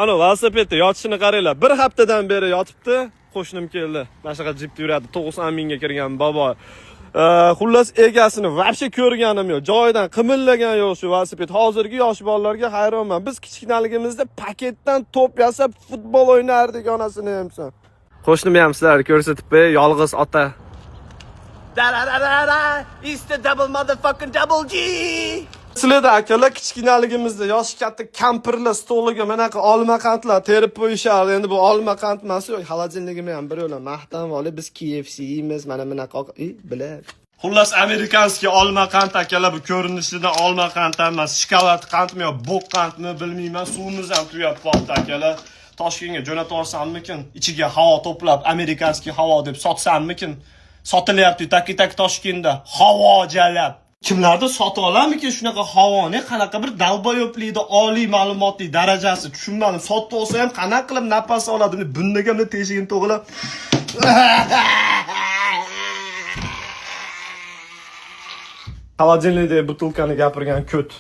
Ana velosipedda yotishini qaranglar. Bir haftadan beri yotibdi. Qo'shnim keldi. Mana shunaqa jipda yuradi. 90 mingga kirgan bobo. Xullas egasini vobshe ko'rganim yo'q. Joyidan qimillagan yo'q shu velosiped. Hozirgi yosh bolalarga hayronman. Biz kichkinaligimizda paketdan to'p yasab futbol o'ynardik onasini hamson. Qo'shnim ham sizlarga ko'rsatib qo'yay, yolg'iz ota. Da-da-da-da-da, it's the double motherfucking double G. Sizlarda akalar kichkinaligimizda yoshi katta kampirlar stoliga manaqa olma qandlar terib qo'yishardi. Endi bu olma qand emas, xolodilnigimi ham bir yo'la maqtan voli biz KFC yeymiz, mana bunaqa biladi. Xullas amerikanskiy olma qand akalar, bu ko'rinishidan olma qand emas, shokolad qandmi yo bo'q qandmi bilmayman, suvimiz ham tugab qoldi akalar. Toshkentga jo'natib olsammikin, ichiga havo to'plab amerikanskiy havo deb sotsammikin? Sotilyapti tak Toshkentda havo jalab. Kimlardir sota olarmikin shunaqa havoni? Qanaqa bir dalboyoblikda oliy ma'lumotli darajasi tushunmadim. Sotib olsa ham qanaqa qilib nafas oladi? Bundaga teshigini to'g'rilab. Xolodilnikdagi butilkani gapirgan ko't.